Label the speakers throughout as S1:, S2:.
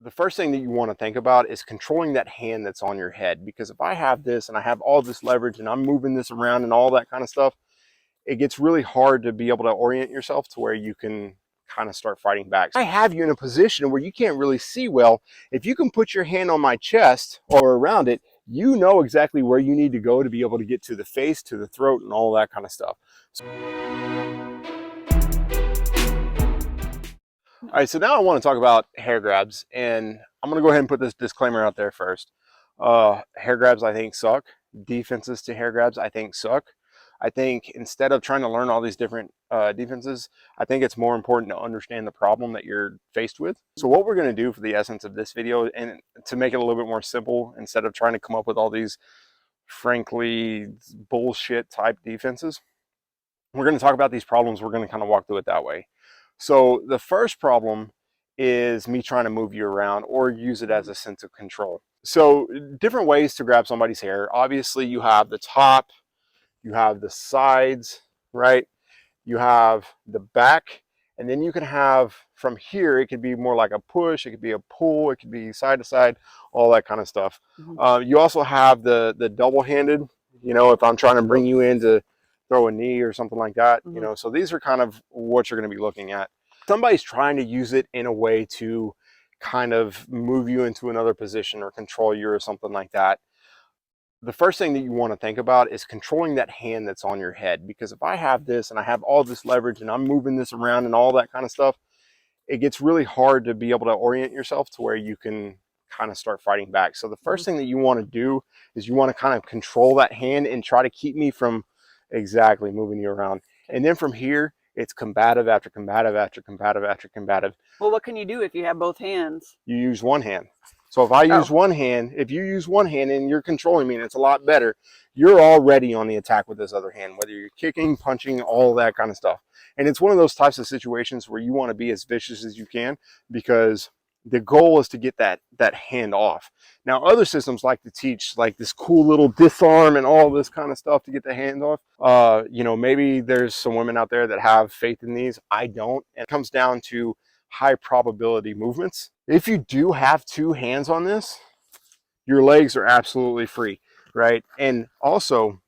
S1: the first thing that you want to think about is controlling that hand that's on your head. Because if I have this and I have all this leverage and I'm moving this around and all that kind of stuff, it gets really hard to be able to orient yourself to where you can kind of start fighting back. I have you in a position where you can't really see well. If you can put your hand on my chest or around it, you know exactly where you need to go to be able to get to the face, to the throat, and all that kind of stuff. All right, so now I want to talk about hair grabs, and I'm going to go ahead and put this disclaimer out there first. Hair grabs, I think, suck. Defenses to hair grabs, I think, suck. I think instead of trying to learn all these different defenses, I think it's more important to understand the problem that you're faced with. So what we're going to do for the essence of this video, and to make it a little bit more simple, instead of trying to come up with all these frankly bullshit type defenses, we're going to talk about these problems. We're going to kind of walk through it that way. So the first problem is me trying to move you around or use it as a sense of control. So different ways to grab somebody's hair. Obviously you have the top, you have the sides, right? You have the back, and then you can have from here, it could be more like a push, it could be a pull, it could be side to side, all that kind of stuff. You also have the double-handed, you know, if I'm trying to bring you in to throw a knee or something like that, you know, so these are kind of what you're going to be looking at. Somebody's trying to use it in a way to kind of move you into another position or control you or something like that. The first thing that you want to think about is controlling that hand that's on your head. Because if I have this and I have all this leverage and I'm moving this around and all that kind of stuff, it gets really hard to be able to orient yourself to where you can kind of start fighting back. So the first thing that you want to do is you want to kind of control that hand and try to keep me from exactly moving you around. And then from here, it's combative after combative after combative after combative.
S2: Well, what can you do if you have both hands?
S1: You use one hand. So if I use one hand, if you use one hand and you're controlling me and it's a lot better, you're already on the attack with this other hand, whether you're kicking, punching, all that kind of stuff. And it's one of those types of situations where you want to be as vicious as you can, because the goal is to get that hand off. Now, other systems like to teach like this cool little disarm and all this kind of stuff to get the hand off. You know, maybe there's some women out there that have faith in these. I don't. It comes down to high probability movements. If you do have two hands on this, your legs are absolutely free, right? And also,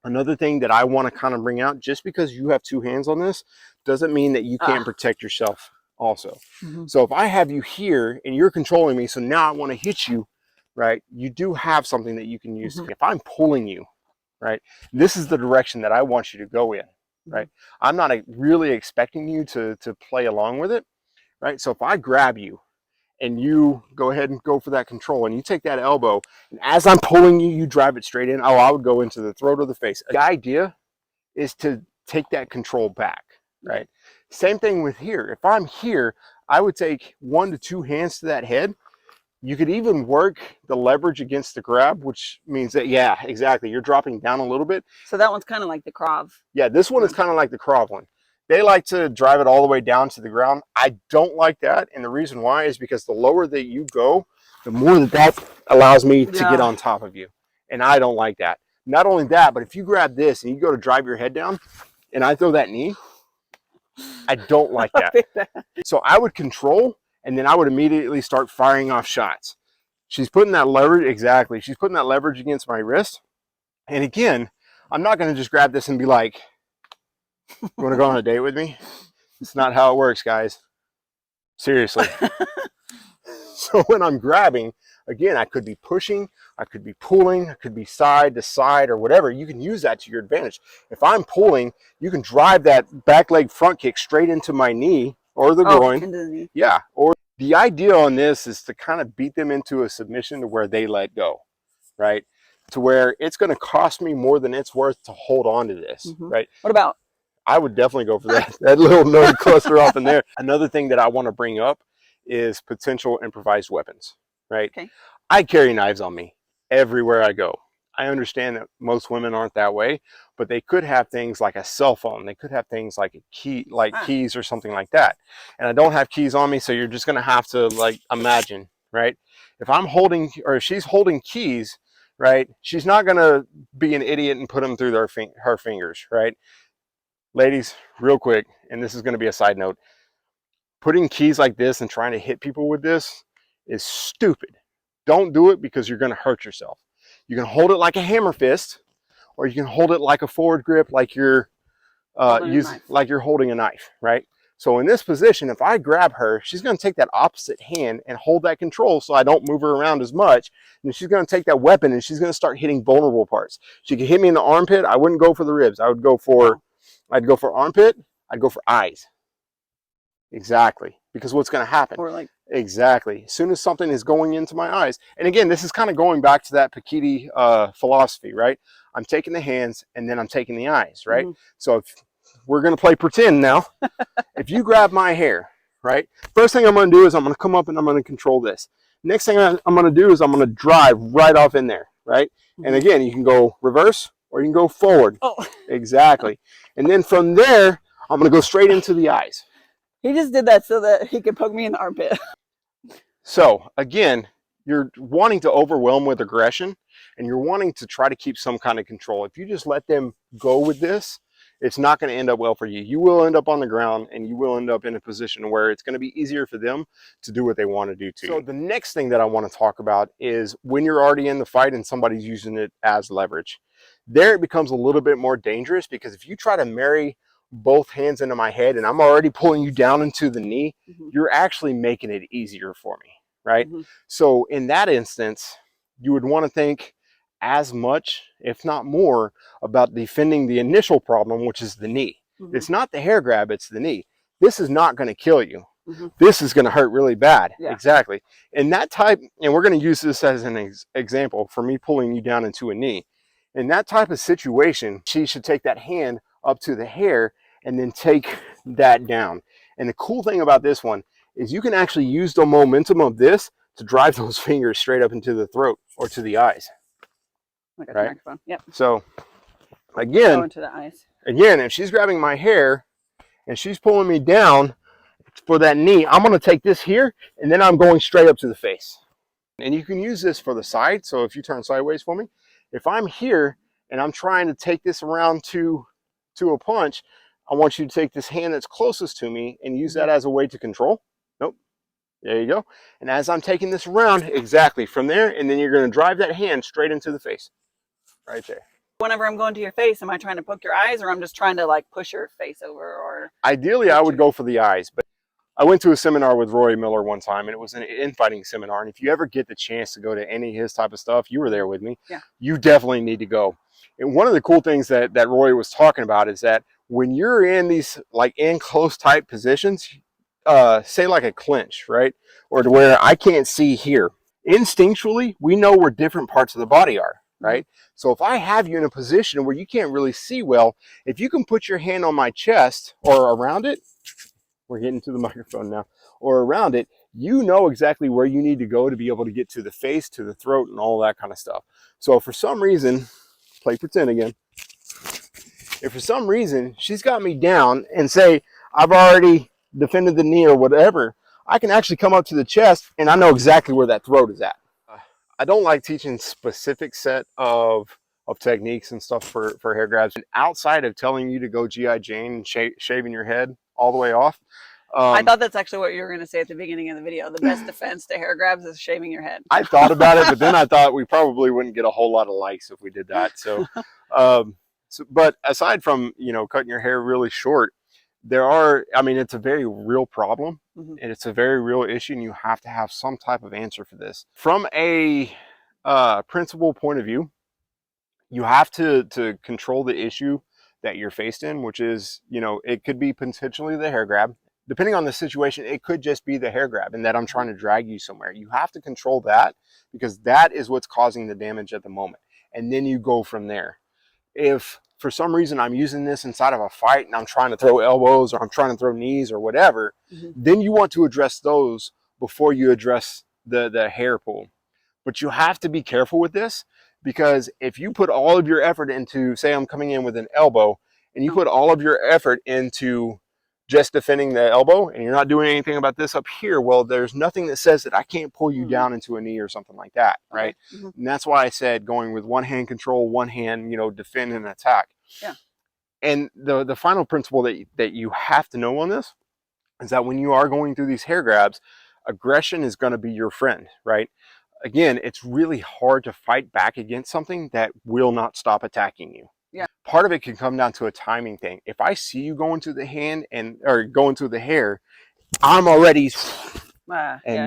S1: another thing that I want to kind of bring out, just because you have two hands on this doesn't mean that you can't protect yourself also. So if I have you here and you're controlling me, so now I want to hit you, right? You do have something that you can use. If I'm pulling you, right, this is the direction that I want you to go in, right? I'm not really expecting you to play along with it, right? So if I grab you and you go ahead and go for that control and you take that elbow, and as I'm pulling you, you drive it straight in, I would go into the throat or the face. The idea is to take that control back, right? Same thing with here. If I'm here, I would take 1 to 2 hands to that head. You could even work the leverage against the grab, which means that, yeah, exactly, you're dropping down a little bit.
S2: So that one's kind of like the Krav.
S1: Yeah, this one is kind of like the Krav one. They like to drive it all the way down to the ground. I don't like that, and the reason why is because the lower that you go, the more that allows me to get on top of you, and I don't like that. Not only that, but if you grab this and you go to drive your head down, and I throw that knee, I don't like that. So I would control, and then I would immediately start firing off shots. She's putting that leverage, exactly. She's putting that leverage against my wrist. And again, I'm not going to just grab this and be like, you want to go on a date with me? It's not how it works, guys. Seriously. So when I'm grabbing, again, I could be pushing, I could be pulling, I could be side to side or whatever. You can use that to your advantage. If I'm pulling, you can drive that back leg front kick straight into my knee or the groin.
S2: Into the knee.
S1: Yeah. Or the idea on this is to kind of beat them into a submission to where they let go, right? To where it's going to cost me more than it's worth to hold on to this, right?
S2: What about?
S1: I would definitely go for that little nerd cluster off in there. Another thing that I want to bring up is potential improvised weapons, right? Okay. I carry knives on me everywhere I go. I understand that most women aren't that way, but they could have things like a cell phone. They could have things like a key, like keys or something like that. And I don't have keys on me, so you're just going to have to like imagine, right? If I'm holding, or if she's holding keys, right, she's not going to be an idiot and put them through her fingers, right? Ladies, real quick, and this is going to be a side note, putting keys like this and trying to hit people with this is stupid. Don't do it because you're going to hurt yourself. You can hold it like a hammer fist, or you can hold it like a forward grip, like you're holding a knife, right? So in this position, if I grab her, she's going to take that opposite hand and hold that control so I don't move her around as much. And she's going to take that weapon and she's going to start hitting vulnerable parts. She could hit me in the armpit. I wouldn't go for the ribs. I'd go for armpit. I'd go for eyes. Exactly. Because what's going to happen?
S2: Or like,
S1: exactly. As soon as something is going into my eyes. And again, this is kind of going back to that pekiti philosophy, right? I'm taking the hands and then I'm taking the eyes, right? So if we're going to play pretend now. If you grab my hair, right? First thing I'm going to do is I'm going to come up and I'm going to control this. Next thing I'm going to do is I'm going to drive right off in there, right? And again, you can go reverse or you can go forward.
S2: oh,
S1: Exactly. And then from there, I'm going to go straight into the eyes.
S2: he just did that so that he could poke me in the armpit.
S1: So again, you're wanting to overwhelm with aggression and you're wanting to try to keep some kind of control. If you just let them go with this, it's not going to end up well for you. You will end up on the ground and you will end up in a position where it's going to be easier for them to do what they want to do to you. So the next thing that I want to talk about is when you're already in the fight and somebody's using it as leverage. There it becomes a little bit more dangerous because if you try to marry both hands into my head and I'm already pulling you down into the knee, you're actually making it easier for me, right? So in that instance, you would want to think as much, if not more, about defending the initial problem, which is the knee. It's not the hair grab, it's the knee. This is not going to kill you. This is going to hurt really bad. Exactly. And that type, and we're going to use this as an example for me pulling you down into a knee. In that type of situation, she should take that hand up to the hair and then take that down. And the cool thing about this one is you can actually use the momentum of this to drive those fingers straight up into the throat or to the eyes.
S2: Like a
S1: right?
S2: microphone. Yep.
S1: So again,
S2: Go into the eyes.
S1: Again, if she's grabbing my hair and she's pulling me down for that knee, I'm going to take this here and then I'm going straight up to the face. And you can use this for the side. So if you turn sideways for me, if I'm here and I'm trying to take this around to a punch, I want you to take this hand that's closest to me and use that as a way to control. Nope. There you go. And as I'm taking this around, exactly from there, and then you're going to drive that hand straight into the face. Right there.
S2: Whenever I'm going to your face, am I trying to poke your eyes or I'm just trying to like push your face over? Or
S1: ideally, I would go for the eyes, but I went to a seminar with Roy Miller one time, and it was an infighting seminar. And if you ever get the chance to go to any of his type of stuff, you were there with me.
S2: Yeah.
S1: You definitely need to go. And one of the cool things that Roy was talking about is that when you're in these like in close type positions, say like a clinch, right? Or to where I can't see here. Instinctually, we know where different parts of the body are, right? So if I have you in a position where you can't really see well, if you can put your hand on my chest or around it, we're getting to the microphone now, or around it, you know exactly where you need to go to be able to get to the face, to the throat, and all that kind of stuff. So for some reason, play pretend again. If for some reason she's got me down and say, I've already defended the knee or whatever, I can actually come up to the chest and I know exactly where that throat is at. I don't like teaching specific set of techniques and stuff for hair grabs. And outside of telling you to go G.I. Jane and shaving your head all the way off.
S2: I thought that's actually what you were going to say at the beginning of the video. The best defense to hair grabs is shaving your head.
S1: I thought about it, but then I thought we probably wouldn't get a whole lot of likes if we did that. So, but aside from, you know, cutting your hair really short, it's a very real problem and it's a very real issue, and you have to have some type of answer for this. From a principle point of view, you have to control the issue that you're faced in, which is, you know, it could be potentially the hair grab. Depending on the situation, it could just be the hair grab and that I'm trying to drag you somewhere. You have to control that because that is what's causing the damage at the moment. And then you go from there. If for some reason I'm using this inside of a fight and I'm trying to throw elbows or I'm trying to throw knees or whatever, then you want to address those before you address the hair pull. But you have to be careful with this, because if you put all of your effort into, say I'm coming in with an elbow, and you put all of your effort into just defending the elbow and you're not doing anything about this up here, well, there's nothing that says that I can't pull you down into a knee or something like that, right? And that's why I said going with one hand control, one hand, you know, defend and attack.
S2: Yeah.
S1: And the final principle that you have to know on this is that when you are going through these hair grabs, Aggression is going to be your friend, right? Again, it's really hard to fight back against something that will not stop attacking you.
S2: Yeah.
S1: Part of it can come down to a timing thing. If I see you going to the hand or going to the hair, I'm already
S2: Yeah.